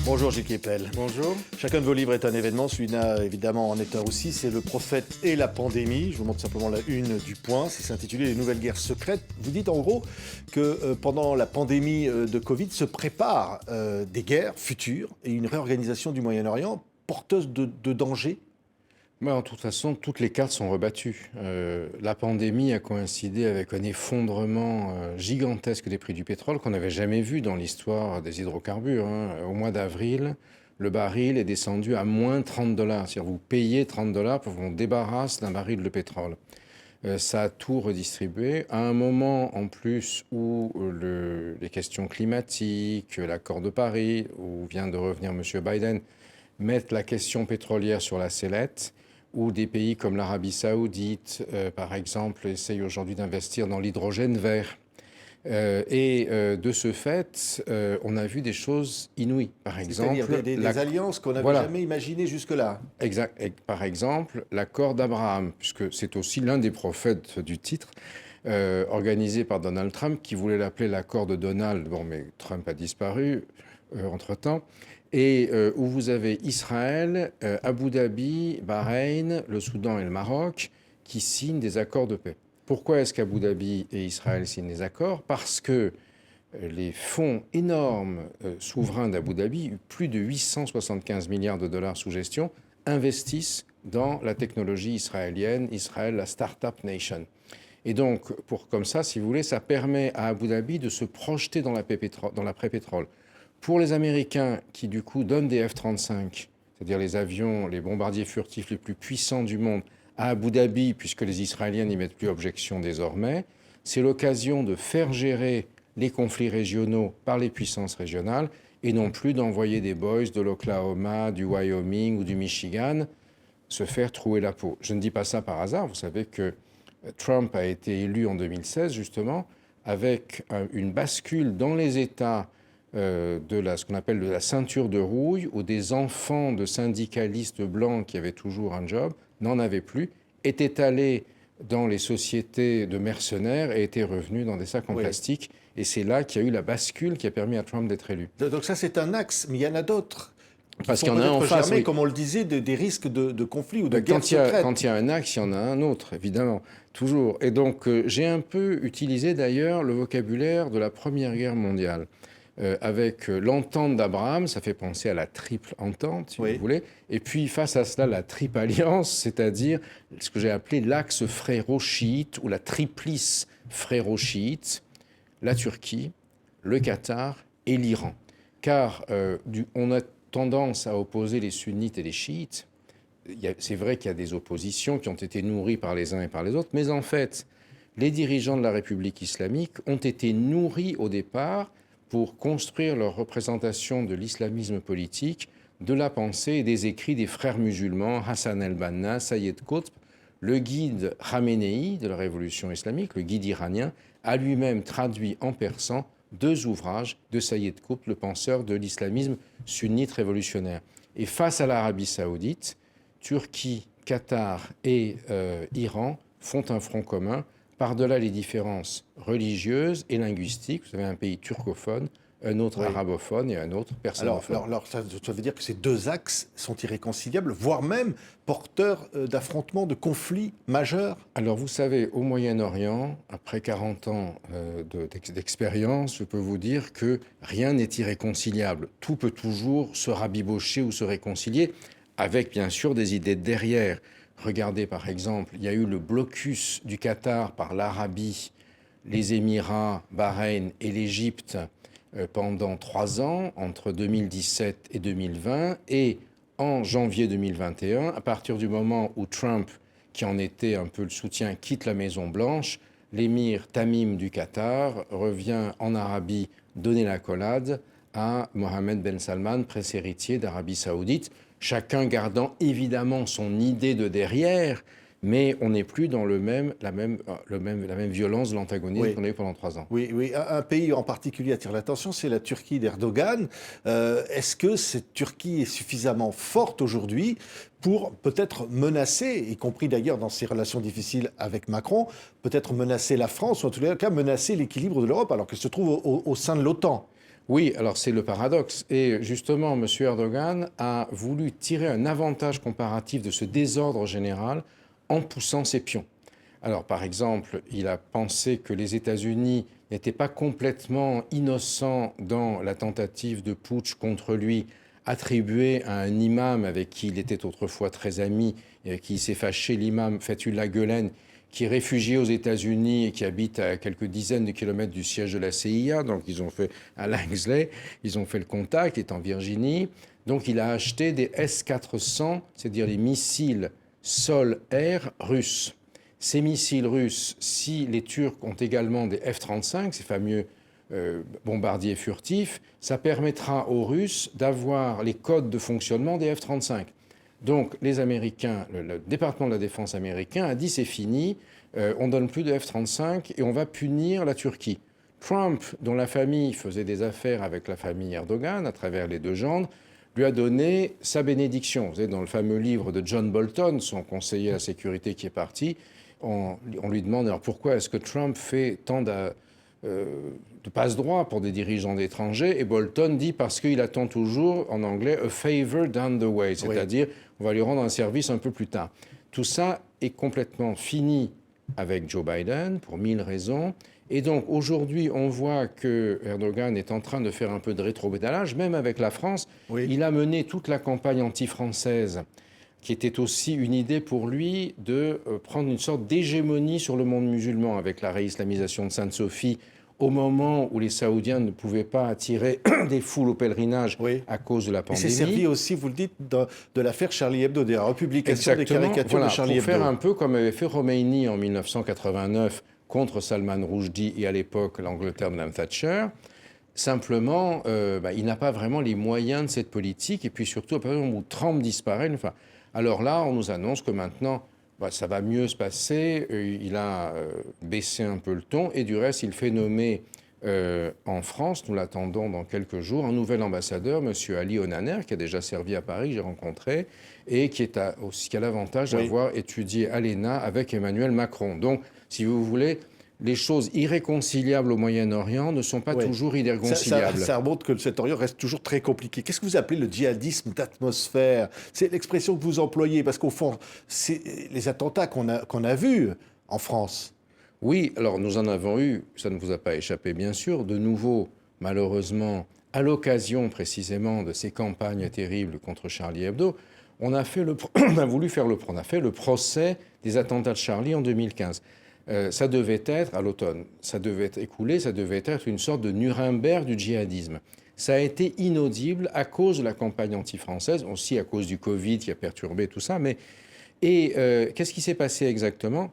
Bonjour Gilles Kepel. Bonjour. Chacun de vos livres est un événement, celui-là évidemment en est un aussi, c'est Le Prophète et la pandémie. Je vous montre simplement la une du Point, c'est intitulé Les nouvelles guerres secrètes. Vous dites en gros que pendant la pandémie de Covid se préparent des guerres futures et une réorganisation du Moyen-Orient porteuse de dangers. Mais de toute façon, toutes les cartes sont rebattues. La pandémie a coïncidé avec un effondrement gigantesque des prix du pétrole qu'on n'avait jamais vu dans l'histoire des hydrocarbures. Au mois d'avril, le baril est descendu à moins 30 $. C'est-à-dire vous payez 30 $ pour qu'on débarrasse d'un baril de pétrole. Ça a tout redistribué. À un moment en plus où les questions climatiques, l'accord de Paris, où vient de revenir M. Biden, mettent la question pétrolière sur la sellette, où des pays comme l'Arabie Saoudite, par exemple, essayent aujourd'hui d'investir dans l'hydrogène vert. De ce fait, on a vu des choses inouïes. Par exemple, des alliances qu'on n'avait jamais imaginées jusque-là. Exact. Et par exemple, l'accord d'Abraham, puisque c'est aussi l'un des prophètes du titre, organisé par Donald Trump, qui voulait l'appeler l'accord de Donald. Bon, mais Trump a disparu entre-temps. Et où vous avez Israël, Abu Dhabi, Bahreïn, le Soudan et le Maroc qui signent des accords de paix. Pourquoi est-ce qu'Abu Dhabi et Israël signent des accords? Parce que les fonds énormes souverains d'Abu Dhabi, plus de 875 milliards de dollars sous gestion, investissent dans la technologie israélienne, Israël, la Startup Nation. Et donc, comme ça, si vous voulez, ça permet à Abu Dhabi de se projeter dans l'après-pétrole. Pour les Américains qui, du coup, donnent des F-35, c'est-à-dire les avions, les bombardiers furtifs les plus puissants du monde, à Abu Dhabi, puisque les Israéliens n'y mettent plus objection désormais, c'est l'occasion de faire gérer les conflits régionaux par les puissances régionales et non plus d'envoyer des boys de l'Oklahoma, du Wyoming ou du Michigan se faire trouer la peau. Je ne dis pas ça par hasard. Vous savez que Trump a été élu en 2016, justement, avec une bascule dans les États ce qu'on appelle de la ceinture de rouille, où des enfants de syndicalistes blancs qui avaient toujours un job, n'en avaient plus, étaient allés dans les sociétés de mercenaires et étaient revenus dans des sacs en plastique. Et c'est là qu'il y a eu la bascule qui a permis à Trump d'être élu. Donc ça, c'est un axe, mais il y en a d'autres. Parce qu'il y en a en face, comme on le disait, des risques de conflit ou de guerre secrète. Quand il y a un axe, il y en a un autre, évidemment, toujours. Et donc, j'ai un peu utilisé d'ailleurs le vocabulaire de la Première Guerre mondiale. Avec l'entente d'Abraham, ça fait penser à la triple entente, si vous voulez. Et puis, face à cela, la triple alliance, c'est-à-dire ce que j'ai appelé l'axe fréro-chiite ou la triplice fréro-chiite, la Turquie, le Qatar et l'Iran. Car on a tendance à opposer les sunnites et les chiites. C'est vrai qu'il y a des oppositions qui ont été nourries par les uns et par les autres, mais en fait, les dirigeants de la République islamique ont été nourris au départ pour construire leur représentation de l'islamisme politique, de la pensée et des écrits des frères musulmans, Hassan el-Banna, Sayyid Qutb. Le guide Khamenei de la révolution islamique, le guide iranien, a lui-même traduit en persan 2 ouvrages de Sayyid Qutb, le penseur de l'islamisme sunnite révolutionnaire. Et face à l'Arabie saoudite, Turquie, Qatar et Iran font un front commun par-delà les différences religieuses et linguistiques. Vous avez un pays turcophone, un autre arabophone et un autre persanophone. Alors ça veut dire que ces 2 axes sont irréconciliables, voire même porteurs d'affrontements, de conflits majeurs. Alors vous savez, au Moyen-Orient, après 40 ans d'expérience, je peux vous dire que rien n'est irréconciliable. Tout peut toujours se rabibocher ou se réconcilier, avec bien sûr des idées de derrière. Regardez par exemple, il y a eu le blocus du Qatar par l'Arabie, les Émirats, Bahreïn et l'Égypte pendant 3 ans, entre 2017 et 2020. Et en janvier 2021, à partir du moment où Trump, qui en était un peu le soutien, quitte la Maison-Blanche, l'émir Tamim du Qatar revient en Arabie donner l'accolade à Mohammed Ben Salman, prince héritier d'Arabie Saoudite, chacun gardant évidemment son idée de derrière, mais on n'est plus dans la même violence de l'antagonisme qu'on a eu pendant 3 ans. Oui. Un pays en particulier attire l'attention, c'est la Turquie d'Erdogan. Est-ce que cette Turquie est suffisamment forte aujourd'hui pour peut-être menacer, y compris d'ailleurs dans ses relations difficiles avec Macron, peut-être menacer la France, ou en tout cas menacer l'équilibre de l'Europe, alors qu'elle se trouve au sein de l'OTAN? Oui, alors c'est le paradoxe. Et justement, M. Erdogan a voulu tirer un avantage comparatif de ce désordre général en poussant ses pions. Alors, par exemple, il a pensé que les États-Unis n'étaient pas complètement innocents dans la tentative de putsch contre lui, attribuée à un imam avec qui il était autrefois très ami, et avec qui il s'est fâché, l'imam Fethullah Gülen, qui est réfugié aux États-Unis et qui habite à quelques dizaines de kilomètres du siège de la CIA. Donc, ils ont fait à Langley, ils ont fait le contact, il est en Virginie. Donc, il a acheté des S-400, c'est-à-dire les missiles sol-air russes. Ces missiles russes, si les Turcs ont également des F-35, ces fameux bombardiers furtifs, ça permettra aux Russes d'avoir les codes de fonctionnement des F-35. Donc les Américains, le département de la Défense américain a dit c'est fini, on ne donne plus de F-35 et on va punir la Turquie. Trump, dont la famille faisait des affaires avec la famille Erdogan à travers les deux gendres, lui a donné sa bénédiction. Vous savez, dans le fameux livre de John Bolton, son conseiller à la sécurité qui est parti, on lui demande alors pourquoi est-ce que Trump fait tant de passe-droit pour des dirigeants d'étrangers, et Bolton dit parce qu'il attend toujours, en anglais, a favor down the way, c'est-à-dire on va lui rendre un service un peu plus tard. Tout ça est complètement fini avec Joe Biden pour 1000 raisons. Et donc aujourd'hui, on voit que Erdogan est en train de faire un peu de rétropédalage, même avec la France. Oui. Il a mené toute la campagne anti-française, qui était aussi une idée pour lui de prendre une sorte d'hégémonie sur le monde musulman avec la réislamisation de Sainte-Sophie, au moment où les Saoudiens ne pouvaient pas attirer des foules au pèlerinage à cause de la pandémie. Et c'est servi aussi, vous le dites, de l'affaire Charlie Hebdo, de la republication des caricatures de Charlie Hebdo. Pour faire un peu comme avait fait Khomeini en 1989 contre Salman Rushdie et à l'époque l'Angleterre de Mme Thatcher. Simplement, il n'a pas vraiment les moyens de cette politique. Et puis surtout, à partir du moment où Trump disparaît, alors là, on nous annonce que maintenant, ça va mieux se passer. Il a baissé un peu le ton. Et du reste, il fait nommer en France, nous l'attendons dans quelques jours, un nouvel ambassadeur, M. Ali Onaner, qui a déjà servi à Paris, que j'ai rencontré, et qui a l'avantage d'avoir étudié à l'ENA avec Emmanuel Macron. Donc, si vous voulez, les choses irréconciliables au Moyen-Orient ne sont pas toujours irréconciliables. Ça remonte que cet Orient reste toujours très compliqué. Qu'est-ce que vous appelez le djihadisme d'atmosphère? C'est l'expression que vous employez, parce qu'au fond, c'est les attentats qu'on a vus en France. Oui, alors nous en avons eu, ça ne vous a pas échappé bien sûr, de nouveau, malheureusement, à l'occasion précisément de ces campagnes terribles contre Charlie Hebdo, on a fait on a fait le procès des attentats de Charlie en 2015. Ça devait être, à l'automne, ça devait être écoulé, ça devait être une sorte de Nuremberg du djihadisme. Ça a été inaudible à cause de la campagne anti-française, aussi à cause du Covid qui a perturbé tout ça. Qu'est-ce qui s'est passé exactement ?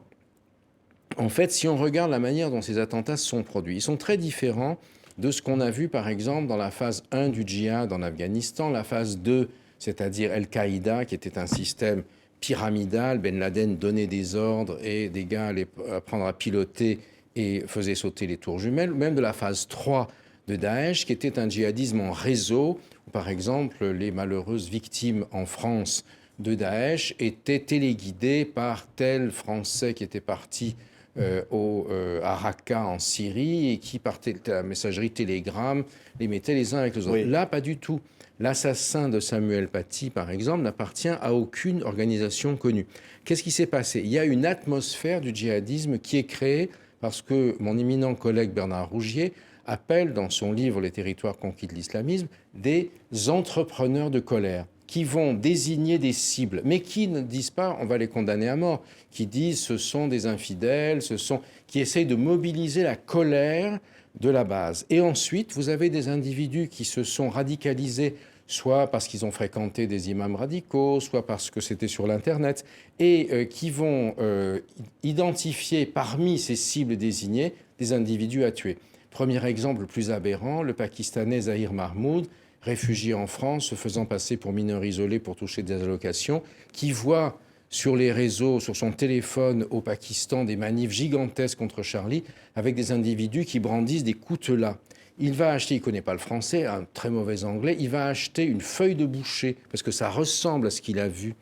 En fait, si on regarde la manière dont ces attentats se sont produits, ils sont très différents de ce qu'on a vu, par exemple, dans la phase 1 du djihad en Afghanistan, la phase 2, c'est-à-dire Al-Qaïda, qui était un système pyramidal. Ben Laden donnait des ordres et des gars allaient apprendre à piloter et faisaient sauter les tours jumelles, ou même de la phase 3 de Daesh, qui était un djihadisme en réseau, où, par exemple, les malheureuses victimes en France de Daesh étaient téléguidées par tel Français qui était parti à Raqqa en Syrie et qui, par la messagerie Telegram, les mettait les uns avec les autres. Oui. Là, pas du tout. L'assassin de Samuel Paty, par exemple, n'appartient à aucune organisation connue. Qu'est-ce qui s'est passé ? Il y a une atmosphère du djihadisme qui est créée parce que mon éminent collègue Bernard Rougier appelle dans son livre « Les territoires conquis de l'islamisme » des entrepreneurs de colère qui vont désigner des cibles, mais qui ne disent pas « on va les condamner à mort », qui disent « ce sont des infidèles », qui essayent de mobiliser la colère de la base. Et ensuite, vous avez des individus qui se sont radicalisés, soit parce qu'ils ont fréquenté des imams radicaux, soit parce que c'était sur l'Internet, et qui vont identifier parmi ces cibles désignées des individus à tuer. Premier exemple le plus aberrant, le Pakistanais Zahir Mahmoud, réfugié en France, se faisant passer pour mineur isolé pour toucher des allocations, qui voit sur les réseaux, sur son téléphone au Pakistan, des manifs gigantesques contre Charlie, avec des individus qui brandissent des coutelas. Il va acheter, il ne connaît pas le français, un très mauvais anglais, il va acheter une feuille de boucher, parce que ça ressemble à ce qu'il a vu,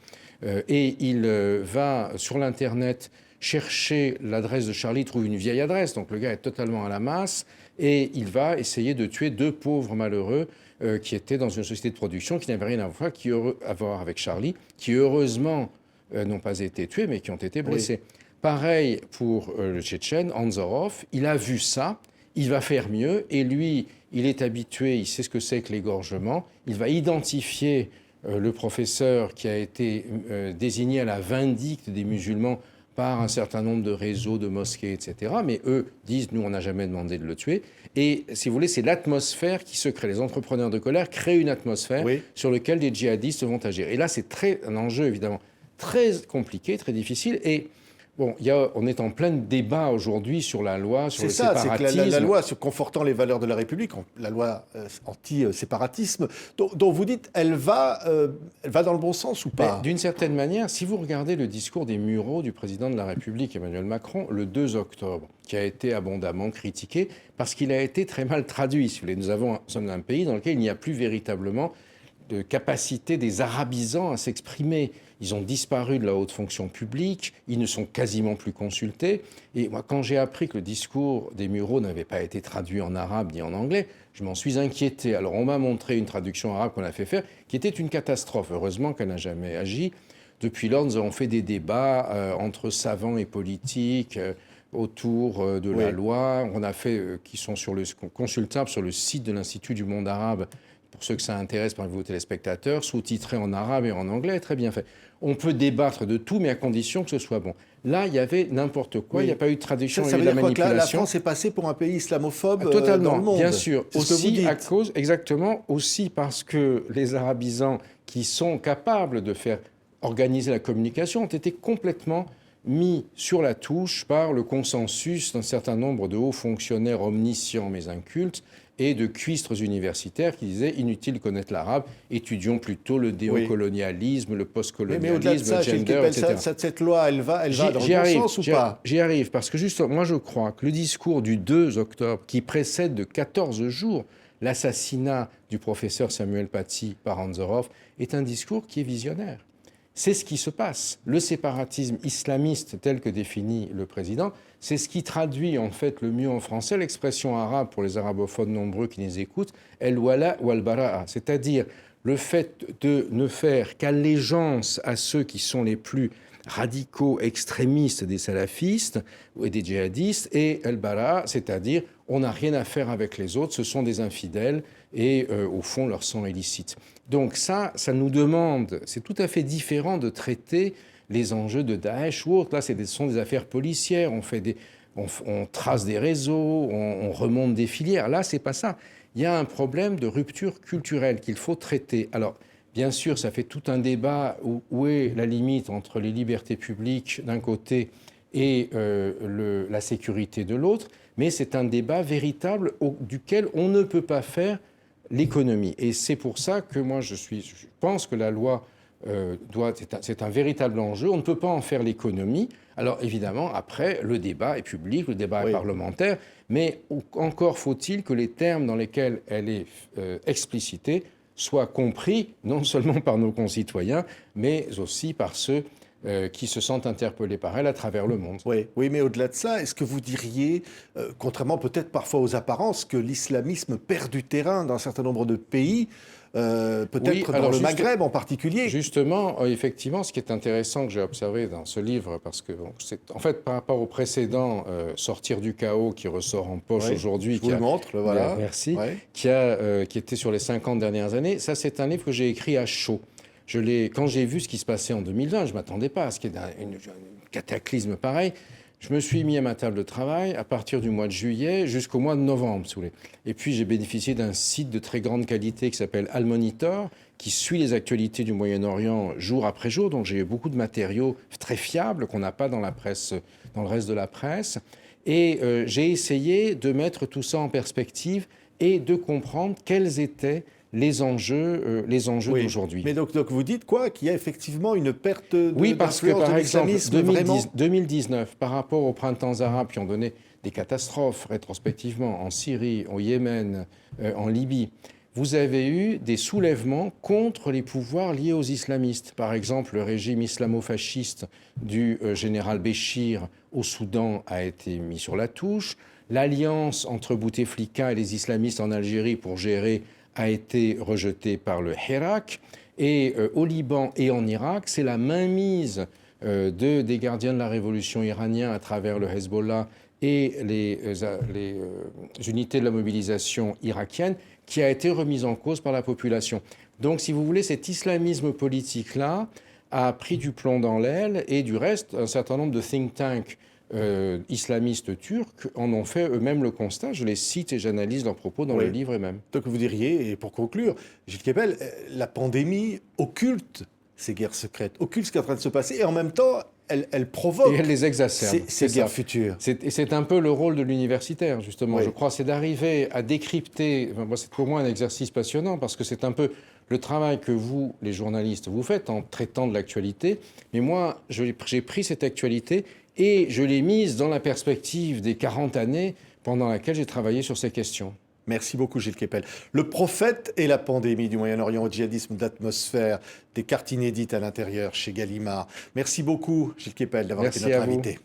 et il va sur l'Internet chercher l'adresse de Charlie, trouve une vieille adresse. Donc le gars est totalement à la masse et il va essayer de tuer 2 pauvres malheureux qui étaient dans une société de production qui n'avait rien à voir avec Charlie, qui heureusement n'ont pas été tués, mais qui ont été blessés. Oui. Pareil pour le Tchétchène, Anzorov, il a vu ça, il va faire mieux, et lui, il est habitué, il sait ce que c'est que l'égorgement, il va identifier le professeur qui a été désigné à la vindicte des musulmans par un certain nombre de réseaux, de mosquées, etc. Mais eux disent, nous, on n'a jamais demandé de le tuer. Et si vous voulez, c'est l'atmosphère qui se crée. Les entrepreneurs de colère créent une atmosphère sur laquelle les djihadistes vont agir. Et là, c'est un enjeu, évidemment, très compliqué, très difficile. Et bon, on est en plein débat aujourd'hui sur la loi, sur le séparatisme. C'est que la loi se confortant les valeurs de la République, la loi anti-séparatisme, dont vous dites, elle va dans le bon sens ou pas? D'une certaine manière, si vous regardez le discours des Mureaux du président de la République, Emmanuel Macron, le 2 octobre, qui a été abondamment critiqué parce qu'il a été très mal traduit. Si vous voulez, nous sommes un pays dans lequel il n'y a plus véritablement de capacité des arabisants à s'exprimer. Ils ont disparu de la haute fonction publique, ils ne sont quasiment plus consultés. Et moi, quand j'ai appris que le discours des Mureaux n'avait pas été traduit en arabe ni en anglais, je m'en suis inquiété. Alors on m'a montré une traduction arabe qu'on a fait faire, qui était une catastrophe. Heureusement qu'elle n'a jamais agi. Depuis lors, nous avons fait des débats entre savants et politiques autour de la loi. On a fait, qui sont consultables sur le site de l'Institut du monde arabe, pour ceux que ça intéresse parmi vos téléspectateurs, sous-titrés en arabe et en anglais, très bien fait. On peut débattre de tout, mais à condition que ce soit bon. Là, il y avait n'importe quoi, il n'y a pas eu de traduction, il y a eu de la manipulation. Que la France est passée pour un pays islamophobe totalement, dans le monde. Bien sûr. Aussi à cause, exactement, aussi parce que les arabisants qui sont capables de faire organiser la communication ont été complètement mis sur la touche par le consensus d'un certain nombre de hauts fonctionnaires omniscients mais incultes et de cuistres universitaires qui disaient « inutile de connaître l'arabe, étudions plutôt le néocolonialisme, le postcolonialisme, le gender, etc. » Cette loi, elle va dans le bon sens ou pas? J'y arrive, parce que justement, moi je crois que le discours du 2 octobre, qui précède de 14 jours l'assassinat du professeur Samuel Paty par Anzorov, est un discours qui est visionnaire. C'est ce qui se passe. Le séparatisme islamiste tel que défini le président, c'est ce qui traduit en fait le mieux en français l'expression arabe pour les arabophones nombreux qui les écoutent, el-wala ou al-bara'a, c'est-à-dire le fait de ne faire qu'allégeance à ceux qui sont les plus radicaux, extrémistes des salafistes et des djihadistes, et el-bara'a, c'est-à-dire on n'a rien à faire avec les autres, ce sont des infidèles et au fond leur sang est licite. Donc ça nous demande, c'est tout à fait différent de traiter les enjeux de Daesh ou autres. Là, ce sont des affaires policières, on trace des réseaux, on remonte des filières. Là, c'est pas ça. Il y a un problème de rupture culturelle qu'il faut traiter. Alors, bien sûr, ça fait tout un débat où est la limite entre les libertés publiques d'un côté et la sécurité de l'autre, mais c'est un débat véritable duquel on ne peut pas faire l'économie. Et c'est pour ça que moi, je pense que la loi c'est un véritable enjeu. On ne peut pas en faire l'économie. Alors évidemment, après, le débat est public, le débat est parlementaire, mais encore faut-il que les termes dans lesquels elle est explicitée soient compris, non seulement par nos concitoyens, mais aussi par ceux qui se sentent interpellés par elle à travers le monde. Oui, mais au-delà de ça, est-ce que vous diriez, contrairement peut-être parfois aux apparences, que l'islamisme perd du terrain dans un certain nombre de pays, peut-être dans le Maghreb en particulier? Justement, effectivement, ce qui est intéressant que j'ai observé dans ce livre, parce que c'est en fait par rapport au précédent, Sortir du chaos, qui ressort en poche aujourd'hui, je vous le montre, voilà. Merci, qui était sur les 50 dernières années, ça c'est un livre que j'ai écrit à chaud. Quand j'ai vu ce qui se passait en 2020, je ne m'attendais pas à ce qu'il y ait un cataclysme pareil. Je me suis mis à ma table de travail à partir du mois de juillet jusqu'au mois de novembre, si vous voulez. Et puis, j'ai bénéficié d'un site de très grande qualité qui s'appelle Al Monitor, qui suit les actualités du Moyen-Orient jour après jour. Donc, j'ai eu beaucoup de matériaux très fiables qu'on n'a pas dans la presse, dans le reste de la presse. Et j'ai essayé de mettre tout ça en perspective et de comprendre quels étaient les enjeux d'aujourd'hui. Mais donc vous dites quoi? Qu'il y a effectivement une perte de Oui, parce que par exemple, 2019, 2019, par rapport aux printemps arabes qui ont donné des catastrophes rétrospectivement en Syrie, au Yémen, en Libye, vous avez eu des soulèvements contre les pouvoirs liés aux islamistes. Par exemple, le régime islamo-fasciste du général Béchir au Soudan a été mis sur la touche. L'alliance entre Bouteflika et les islamistes en Algérie pour gérer a été rejetée par le Hirak. Et au Liban et en Irak, c'est la mainmise des gardiens de la révolution iranien à travers le Hezbollah et les unités de la mobilisation irakienne qui a été remise en cause par la population. Donc, si vous voulez, cet islamisme politique-là a pris du plomb dans l'aile et du reste, un certain nombre de think tanks islamistes turcs en ont fait eux-mêmes le constat. Je les cite et j'analyse leurs propos dans le livre même. Donc vous diriez, et pour conclure, Gilles Kepel, la pandémie occulte ces guerres secrètes, occulte ce qui est en train de se passer et en même temps, elle provoque et elle les exacerbe, ces guerres futures. C'est un peu le rôle de l'universitaire, justement, Oui. je crois, c'est d'arriver à décrypter, c'est pour moi un exercice passionnant, parce que c'est un peu le travail que vous, les journalistes, vous faites en traitant de l'actualité, mais moi, j'ai pris cette actualité et je l'ai mise dans la perspective des 40 années pendant laquelle j'ai travaillé sur ces questions. Merci beaucoup Gilles Kepel. Le prophète et la pandémie du Moyen-Orient au djihadisme d'atmosphère, des cartes inédites à l'intérieur chez Gallimard. Merci beaucoup Gilles Kepel d'avoir été notre invité.